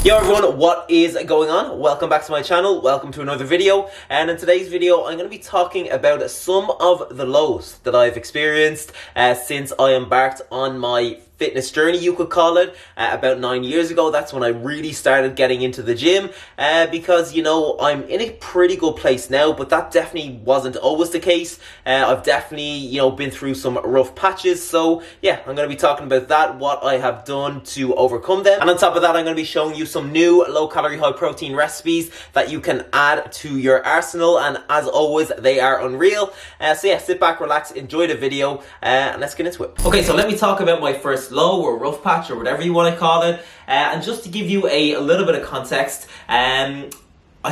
Yo everyone, what is going on? Welcome back to my channel, welcome to another video, and in today's video I'm going to be talking about some of the lows that I've experienced since I embarked on my fitness journey, you could call it, about 9 years ago. That's when I really started getting into the gym, because, you know, I'm in a pretty good place now, but that definitely wasn't always the case. I've definitely, you know, been through some rough patches, so yeah, I'm going to be talking about that, what I have done to overcome them, and on top of that I'm going to be showing you some new low-calorie, high-protein recipes that you can add to your arsenal, and as always, they are unreal. So yeah, sit back, relax, enjoy the video, and let's get into it. Okay, so let me talk about my first low or rough patch or whatever you want to call it, and just to give you a little bit of context, I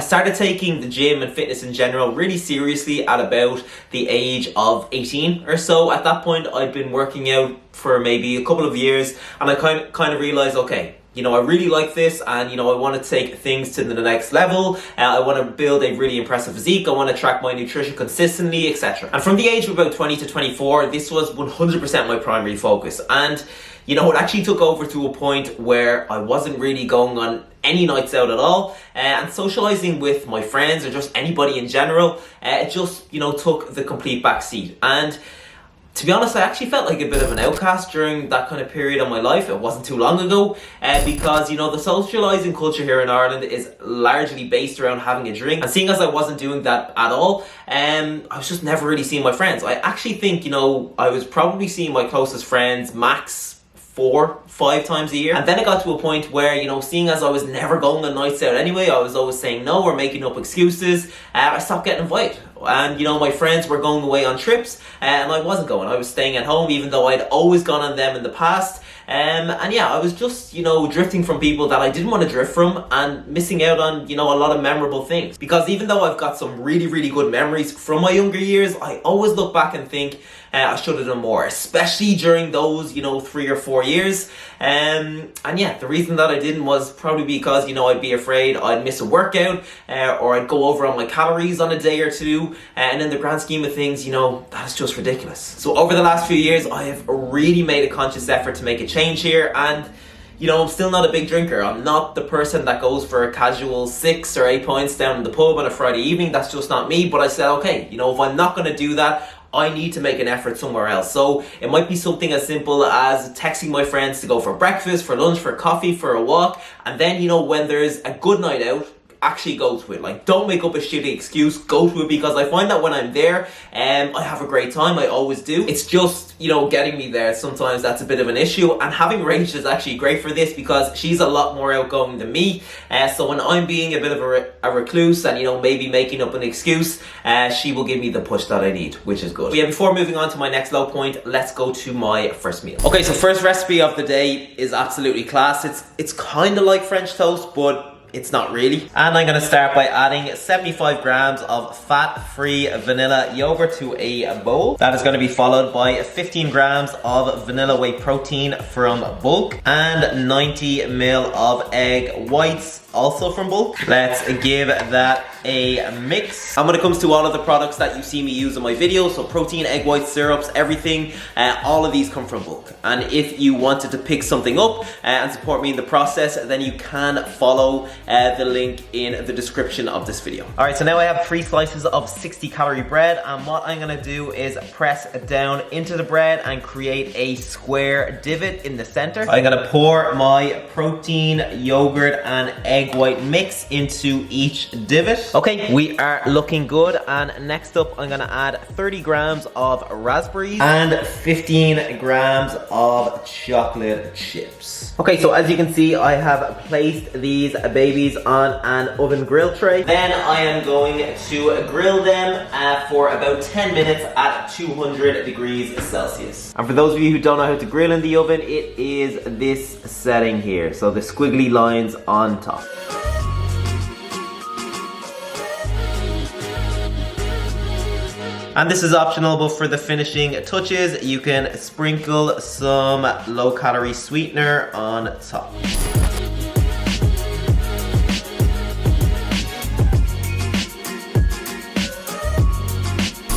started taking the gym and fitness in general really seriously at about the age of 18 or so. At that point I'd been working out for maybe a couple of years, and I kind of realized, okay, you know, I really like this, and you know, I want to take things to the next level. I want to build a really impressive physique. I want to track my nutrition consistently, etc. And from the age of about 20 to 24, this was 100% my primary focus. And you know, it actually took over to a point where I wasn't really going on any nights out at all, and socializing with my friends or just anybody in general, it just, you know, took the complete back seat. And to be honest, I actually felt like a bit of an outcast during that kind of period of my life. It wasn't too long ago, because, you know, the socializing culture here in Ireland is largely based around having a drink. And seeing as I wasn't doing that at all, I was just never really seeing my friends. I actually think, you know, I was probably seeing my closest friends max 4-5 times a year. And then it got to a point where, you know, seeing as I was never going on nights out anyway, I was always saying no or making up excuses, I stopped getting invited. And you know, my friends were going away on trips, and I wasn't going. I was staying at home, even though I'd always gone on them in the past. And yeah, I was just, you know, drifting from people that I didn't want to drift from, and missing out on, you know, a lot of memorable things. Because even though I've got some really, really good memories from my younger years, I always look back and think I should have done more, especially during those, you know, 3 or 4 years. And yeah, the reason that I didn't was probably because, you know, I'd be afraid I'd miss a workout, or I'd go over on my calories on a day or two. And in the grand scheme of things, you know, that's just ridiculous. So over the last few years, I have really made a conscious effort to make a change here. And you know, I'm still not a big drinker. I'm not the person that goes for a casual 6 or 8 pints down in the pub on a Friday evening. That's just not me. But I said, okay, you know, if I'm not going to do that, I need to make an effort somewhere else. So it might be something as simple as texting my friends to go for breakfast, for lunch, for coffee, for a walk. And then, you know, when there's a good night out, actually go to it. Like, don't make up a shitty excuse, go to it, because I find that when I'm there, I have a great time. I always do. It's just, you know, getting me there, sometimes that's a bit of an issue. And having Rachel is actually great for this, because she's a lot more outgoing than me. So when I'm being a bit of a recluse and, you know, maybe making up an excuse, she will give me the push that I need, which is good. But yeah, before moving on to my next low point, let's go to my first meal. Okay, so first recipe of the day is absolutely class. It's kind of like French toast, but it's not really. And I'm going to start by adding 75 grams of fat-free vanilla yogurt to a bowl. That is going to be followed by 15 grams of vanilla whey protein from bulk and 90 ml of egg whites, also from bulk. Let's give that a mix. And when it comes to all of the products that you see me use in my videos, so protein, egg whites, syrups, everything, all of these come from bulk. And if you wanted to pick something up and support me in the process, then you can follow the link in the description of this video. Alright, so now I have 3 slices of 60 calorie bread, and what I'm gonna do is press down into the bread and create a square divot in the center. I'm gonna pour my protein, yogurt, and egg white mix into each divot. Okay, we are looking good, and next up I'm gonna add 30 grams of raspberries and 15 grams of chocolate chips. Okay, so as you can see, I have placed these babies on an oven grill tray. Then I am going to grill them for about 10 minutes at 200 degrees Celsius. And for those of you who don't know how to grill in the oven, it is this setting here, so the squiggly lines on top. And this is optional, but for the finishing touches, you can sprinkle some low-calorie sweetener on top.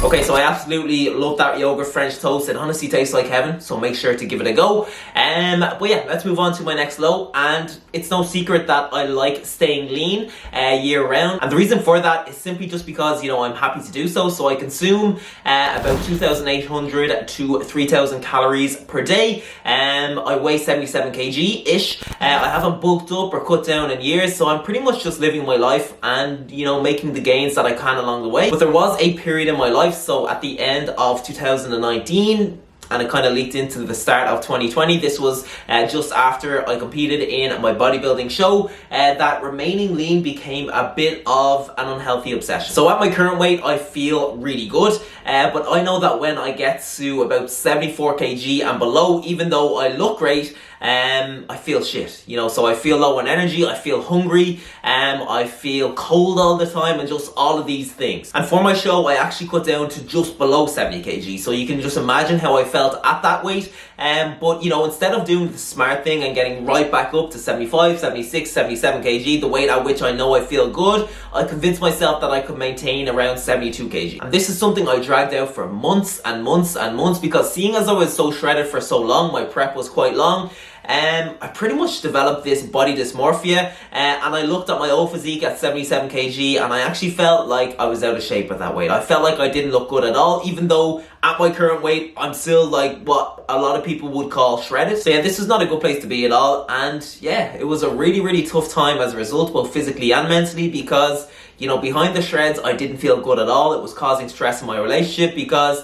Okay, so I absolutely love that yogurt French toast. It honestly tastes like heaven, so make sure to give it a go. But yeah, let's move on to my next low. And it's no secret that I like staying lean year round. And the reason for that is simply just because, you know, I'm happy to do so. So I consume about 2,800 to 3,000 calories per day. I weigh 77 kg-ish. I haven't bulked up or cut down in years, so I'm pretty much just living my life and, you know, making the gains that I can along the way. But there was a period in my life, so at the end of 2019, and it kind of leaked into the start of 2020. This was just after I competed in my bodybuilding show, that remaining lean became a bit of an unhealthy obsession. So at my current weight, I feel really good, but I know that when I get to about 74 kg and below, even though I look great, I feel shit, you know, so I feel low on energy, I feel hungry, I feel cold all the time, and just all of these things. And for my show, I actually cut down to just below 70 kg, so you can just imagine how I felt at that weight. But, you know, instead of doing the smart thing and getting right back up to 75, 76, 77 kg, the weight at which I know I feel good, I convinced myself that I could maintain around 72 kg. And this is something I dragged out for months and months and months, because seeing as I was so shredded for so long, my prep was quite long, I pretty much developed this body dysmorphia, and I looked at my old physique at 77 kg, and I actually felt like I was out of shape at that weight. I felt like I didn't look good at all, even though at my current weight, I'm still like what a lot of people would call shredded. So yeah, this is not a good place to be at all, and yeah, it was a really, really tough time as a result, both physically and mentally, because, you know, behind the shreds, I didn't feel good at all. It was causing stress in my relationship because,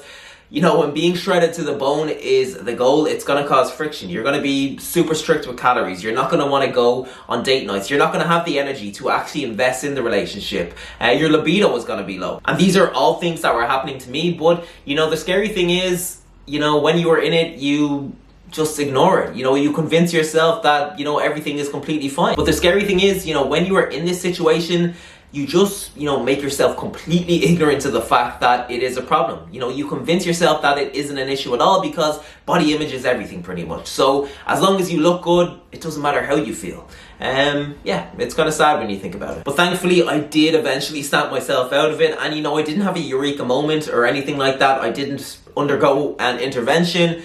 you know, when being shredded to the bone is the goal, it's going to cause friction. You're going to be super strict with calories. You're not going to want to go on date nights. You're not going to have the energy to actually invest in the relationship. Your libido is going to be low. And these are all things that were happening to me. But, you know, the scary thing is, you know, when you are in it, you just ignore it. You know, you convince yourself that, you know, everything is completely fine. But the scary thing is, you know, when you are in this situation, you just, you know, make yourself completely ignorant to the fact that it is a problem. You know, you convince yourself that it isn't an issue at all, because body image is everything pretty much. So as long as you look good, it doesn't matter how you feel. Yeah, it's kind of sad when you think about it. But thankfully, I did eventually snap myself out of it. And, you know, I didn't have a eureka moment or anything like that. I didn't undergo an intervention.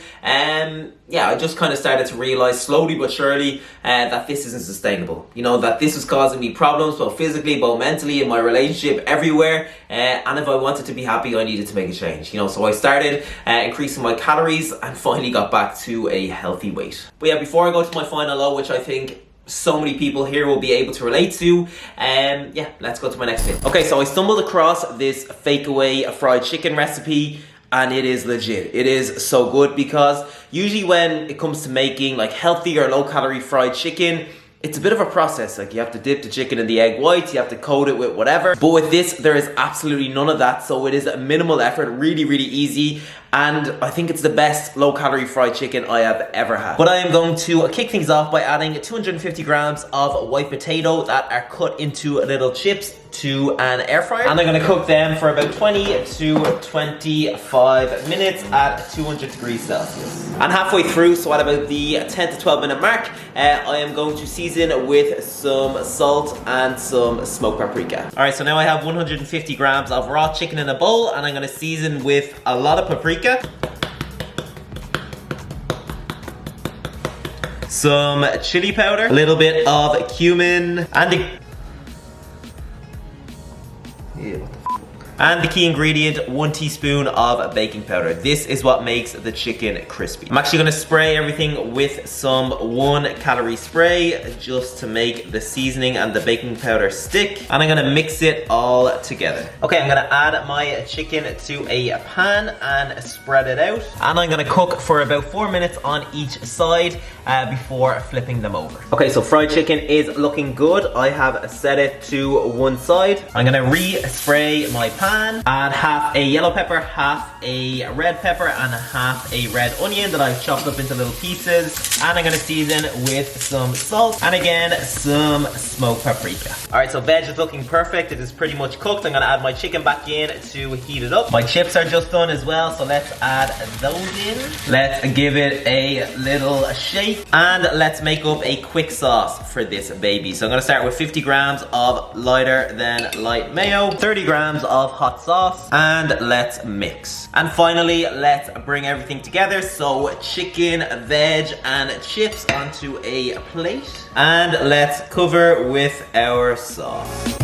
Yeah, I just kind of started to realize slowly but surely that this isn't sustainable. You know, that this was causing me problems, both physically, both mentally, in my relationship, everywhere. And if I wanted to be happy, I needed to make a change. You know, so I started increasing my calories and finally got back to a healthy weight. But yeah, before I go to my final low, which I think so many people here will be able to relate to, yeah, let's go to my next tip. Okay, so I stumbled across this fake away fried chicken recipe, and it is legit. It is so good, because usually when it comes to making like healthy or low calorie fried chicken, it's a bit of a process. Like, you have to dip the chicken in the egg whites, you have to coat it with whatever. But with this, there is absolutely none of that. So it is a minimal effort, really, really easy. And I think it's the best low-calorie fried chicken I have ever had. But I am going to kick things off by adding 250 grams of white potato that are cut into little chips to an air fryer. And I'm going to cook them for about 20 to 25 minutes at 200 degrees Celsius. And halfway through, so at about the 10 to 12 minute mark, I am going to season with some salt and some smoked paprika. All right, so now I have 150 grams of raw chicken in a bowl, and I'm going to season with a lot of paprika, some chili powder, a little bit of cumin, and the key ingredient, 1 teaspoon of baking powder. This is what makes the chicken crispy. I'm actually gonna spray everything with some 1 calorie spray just to make the seasoning and the baking powder stick. And I'm gonna mix it all together. Okay, I'm gonna add my chicken to a pan and spread it out. And I'm gonna cook for about 4 minutes on each side before flipping them over. Okay, so fried chicken is looking good. I have set it to one side. I'm gonna re-spray my pan. Add half a yellow pepper, half a red pepper, and half a red onion that I've chopped up into little pieces. And I'm gonna season with some salt and again some smoked paprika. Alright, so veg is looking perfect. It is pretty much cooked. I'm gonna add my chicken back in to heat it up. My chips are just done as well, so let's add those in. Let's give it a little shake and let's make up a quick sauce for this baby. So I'm gonna start with 50 grams of lighter than light mayo, 30 grams of hot sauce, and let's mix. And finally, let's bring everything together. So chicken, veg, and chips onto a plate. And let's cover with our sauce.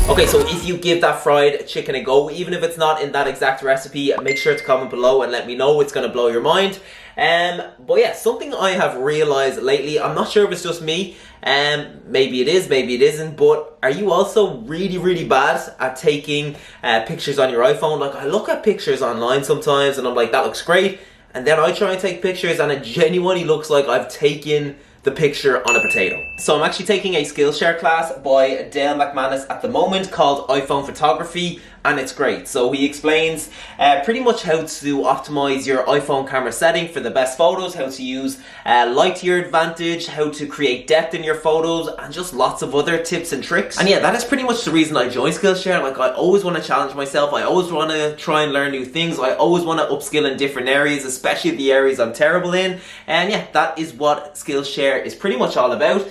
Okay, so if you give that fried chicken a go, even if it's not in that exact recipe, make sure to comment below and let me know. It's going to blow your mind. But yeah, something I have realized lately, I'm not sure if it's just me, maybe it is, maybe it isn't, but are you also really bad at taking pictures on your iPhone? Like, I look at pictures online sometimes and I'm like, that looks great, and then I try and take pictures and it genuinely looks like I've taken the picture on a potato. So I'm actually taking a Skillshare class by Dale McManus at the moment called iPhone Photography, and it's great. So he explains pretty much how to optimize your iPhone camera setting for the best photos, how to use light to your advantage, how to create depth in your photos, and just lots of other tips and tricks. And yeah, that is pretty much the reason I joined Skillshare. Like, I always want to challenge myself. I always want to try and learn new things. I always want to upskill in different areas, especially the areas I'm terrible in. And yeah, that is what Skillshare is pretty much all about.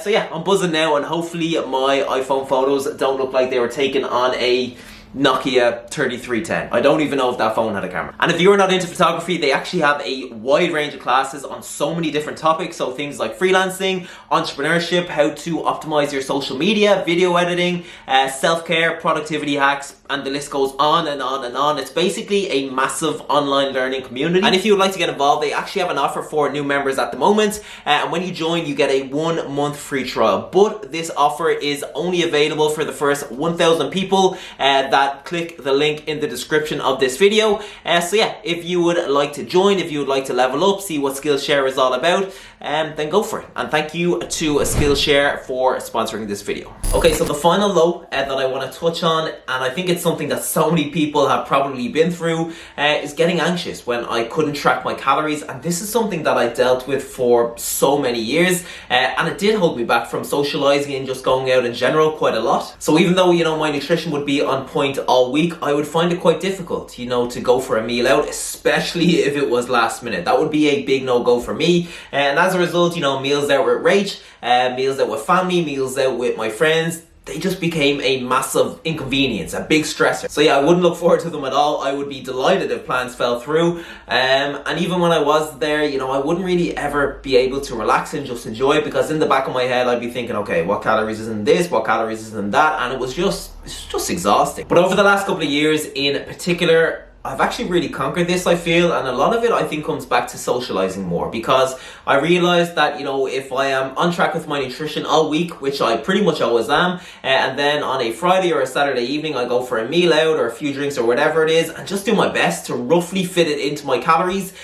So yeah, I'm buzzing now, and hopefully my iPhone photos don't look like they were taken on a Nokia 3310. I don't even know if that phone had a camera. And if you're not into photography, they actually have a wide range of classes on so many different topics. So things like freelancing, entrepreneurship, how to optimize your social media, video editing, self-care, productivity hacks, and the list goes on and on and on. It's basically a massive online learning community. And if you would like to get involved, they actually have an offer for new members at the moment. And when you join, you get a 1 month free trial. But this offer is only available for the first 1,000 people that click the link in the description of this video. So yeah, if you would like to join, if you would like to level up, see what Skillshare is all about, then go for it. And thank you to Skillshare for sponsoring this video. Okay, so the final low that I want to touch on, and I think it's something that so many people have probably been through, is getting anxious when I couldn't track my calories. And this is something that I dealt with for so many years, and it did hold me back from socializing and just going out in general quite a lot. So even though, you know, my nutrition would be on point all week, I would find it quite difficult, you know, to go for a meal out, especially if it was last minute. That would be a big no-go for me. And as a result, you know, meals out with Rach, meals out with family, meals out with my friends, they just became a massive inconvenience, a big stressor. So yeah, I wouldn't look forward to them at all. I would be delighted if plans fell through. And even when I was there, you know, I wouldn't really ever be able to relax and just enjoy it, because in the back of my head, I'd be thinking, okay, what calories is in this? What calories is in that? And it's just exhausting. But over the last couple of years in particular, I've actually really conquered this, I feel, and a lot of it I think comes back to socializing more, because I realized that, you know, if I am on track with my nutrition all week, which I pretty much always am, and then on a Friday or a Saturday evening I go for a meal out or a few drinks or whatever it is, and just do my best to roughly fit it into my calories,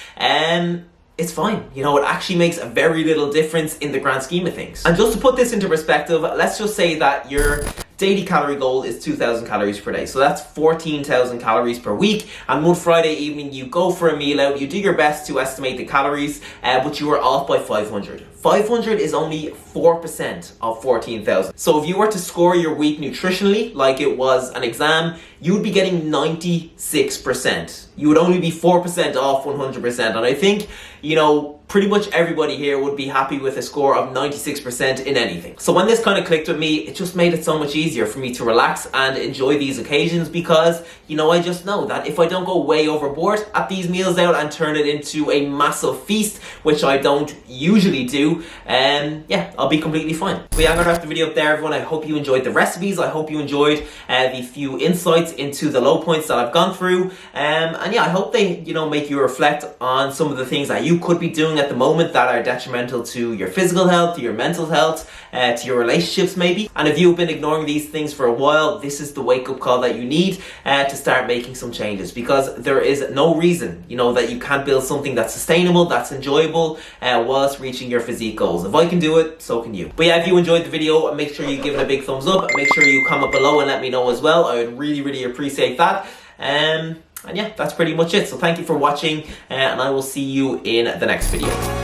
it's fine. You know, it actually makes a very little difference in the grand scheme of things. And just to put this into perspective, let's just say that your daily calorie goal is 2,000 calories per day. So that's 14,000 calories per week. And one Friday evening, you go for a meal out, you do your best to estimate the calories, but you are off by 500. 500 is only 4% of 14,000. So if you were to score your week nutritionally, like it was an exam, you would be getting 96%. You would only be 4% off 100%. And I think, you know, pretty much everybody here would be happy with a score of 96% in anything. So when this kind of clicked with me, it just made it so much easier for me to relax and enjoy these occasions, because, you know, I just know that if I don't go way overboard at these meals out and turn it into a massive feast, which I don't usually do, yeah, I'll be completely fine. But yeah, I'm gonna wrap the video up there, everyone. I hope you enjoyed the recipes. I hope you enjoyed the few insights into the low points that I've gone through. And yeah, I hope they, you know, make you reflect on some of the things that you could be doing at the moment that are detrimental to your physical health, to your mental health, to your relationships maybe. And if you've been ignoring these things for a while, this is the wake-up call that you need to start making some changes, because there is no reason, you know, that you can't build something that's sustainable, that's enjoyable, whilst reaching your physique goals. If I can do it, so can you. But yeah, if you enjoyed the video, make sure you give it a big thumbs up. Make sure you comment below and let me know as well. I would really appreciate that. And yeah, that's pretty much it. So thank you for watching, and I will see you in the next video.